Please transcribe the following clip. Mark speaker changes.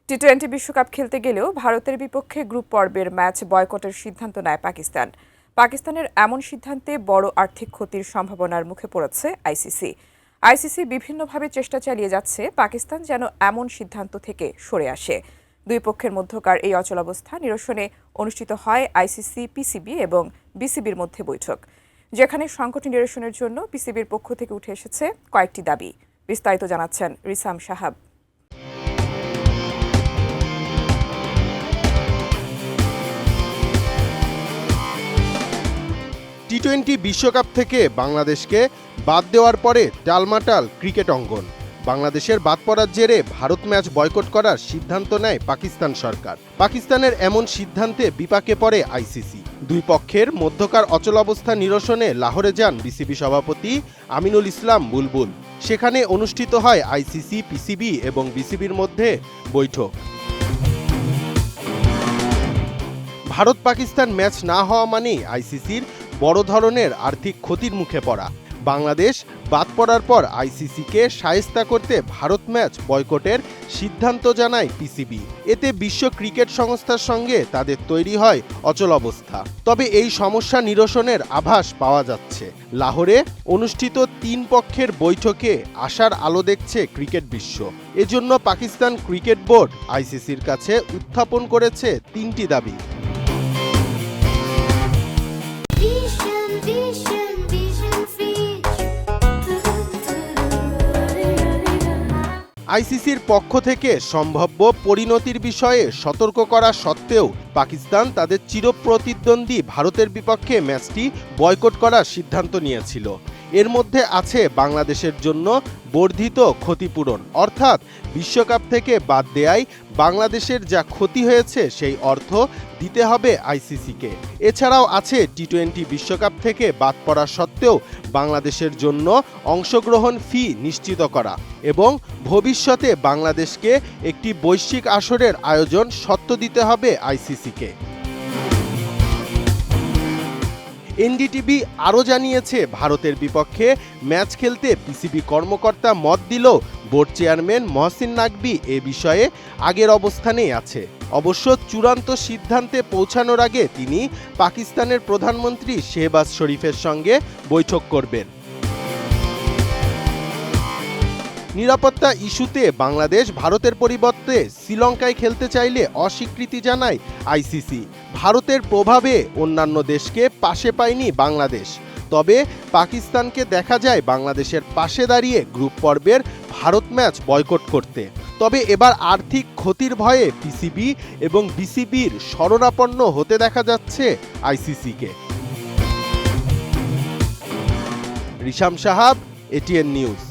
Speaker 1: টি-20 বিশ্বকাপ খেলতে গেলেও ভারতের বিপক্ষে গ্রুপ পর্বের ম্যাচ বয়কটের সিদ্ধান্ত নেয় পাকিস্তান। পাকিস্তানের এমন সিদ্ধান্তে বড় আর্থিক ক্ষতির সম্ভাবনার মুখে পড়েছে আইসিসি। আইসিসি বিভিন্নভাবে চেষ্টা চালিয়ে যাচ্ছে পাকিস্তান যেন এমন সিদ্ধান্ত থেকে সরে আসে। দুই পক্ষের মধ্যকার এই অচলাবস্থা নিরসনে অনুষ্ঠিত হয় আইসিসি, পিসিবি এবং বিসিবির মধ্যে বৈঠক, যেখানে সংকট নিরসনের জন্য পিসিবির পক্ষ থেকে উঠে এসেছে কয়েকটি দাবি। বিস্তারিত জানাচ্ছেন রিসাম সাহাব।
Speaker 2: টি-20 বিশ্বকাপ থেকে বাংলাদেশকে বাদ দেওয়ার পরে টালমাটাল ক্রিকেট অঙ্গন। বাংলাদেশের বাদ পড়ার জেরে ভারত ম্যাচ বয়কট করার সিদ্ধান্ত নেয় পাকিস্তান সরকার। পাকিস্তানের এমন সিদ্ধান্তে বিপাকে পড়ে আইসিসি। দুই পক্ষের মধ্যকার অচলাবস্থা নিরসনে লাহোরে যান বিসিবি সভাপতি আমিনুল ইসলাম বুলবুল। সেখানে অনুষ্ঠিত হয় আইসিসি, পিসিবি এবং বিসিবির মধ্যে বৈঠক। ভারত পাকিস্তান ম্যাচ না হওয়া মানেই আইসিসির বড় ধরনের আর্থিক ক্ষতির মুখে পড়া। বাংলাদেশ বাদ পড়ার পর আইসিসিকে শায়েস্তা করতে ভারত ম্যাচ বয়কটের সিদ্ধান্ত জানায় পিসিবি। এতে বিশ্ব ক্রিকেট সংস্থার সঙ্গে তাদের তৈরি হয় অচলাবস্থা। তবে এই সমস্যা নিরসনের আভাস পাওয়া যাচ্ছে। লাহোরে অনুষ্ঠিত তিন পক্ষের বৈঠকে আশার আলো দেখছে ক্রিকেট বিশ্ব। এজন্য পাকিস্তান ক্রিকেট বোর্ড আইসিসির কাছে উত্থাপন করেছে তিনটি দাবি। আইসিসির পক্ষ থেকে সম্ভাব্য পরিণতির বিষয়ে সতর্ক করা সত্ত্বেও পাকিস্তান তাদের চিরপ্রতিদ্বন্দ্বী ভারতের বিপক্ষে ম্যাচটি বয়কট করার সিদ্ধান্ত নিয়েছিল। এর মধ্যে আছে বাংলাদেশের জন্য বর্ধিত ক্ষতিপূরণ, অর্থাৎ বিশ্বকাপ থেকে বাদ দেয়ায় বাংলাদেশের যা ক্ষতি হয়েছে সেই অর্থ দিতে হবে আইসিসিকে। এছাড়াও আছে টি-20 বিশ্বকাপ থেকে বাদ পড়া সত্ত্বেও বাংলাদেশের জন্য অংশগ্রহণ ফি নিশ্চিত করা এবং ভবিষ্যতে বাংলাদেশকে একটি বৈশ্বিক আসরের আয়োজন সত্ত্ব দিতে হবে আইসিসিকে। এনডিটিভি আরও জানিয়েছে, ভারতের বিপক্ষে ম্যাচ খেলতে পিসিবি কর্মকর্তা মত দিলেও বোর্ড চেয়ারম্যান মহসিন নাকভি এ বিষয়ে আগের অবস্থানেই আছে। অবশ্য চূড়ান্ত সিদ্ধান্তে পৌঁছানোর আগে তিনি পাকিস্তানের প্রধানমন্ত্রী শেহবাজ শরীফের সঙ্গে বৈঠক করবেন। নিরাপত্তা ইস্যুতে বাংলাদেশ ভারতের পরিবর্তে শ্রীলঙ্কায় খেলতে চাইলে অস্বীকৃতি জানায় আইসিসি। ভারতের প্রভাবে অন্যান্য দেশকে পাশে পায়নি বাংলাদেশ। তবে পাকিস্তানকে দেখা যায় বাংলাদেশের পাশে দাঁড়িয়ে গ্রুপ পর্বের ভারত ম্যাচ বয়কট করতে। তবে এবার আর্থিক ক্ষতির ভয়ে পিসিবি এবং বিসিবির শরণাপন্ন হতে দেখা যাচ্ছে আইসিসিকে। রিসাম সাহাব, এটিএন নিউজ।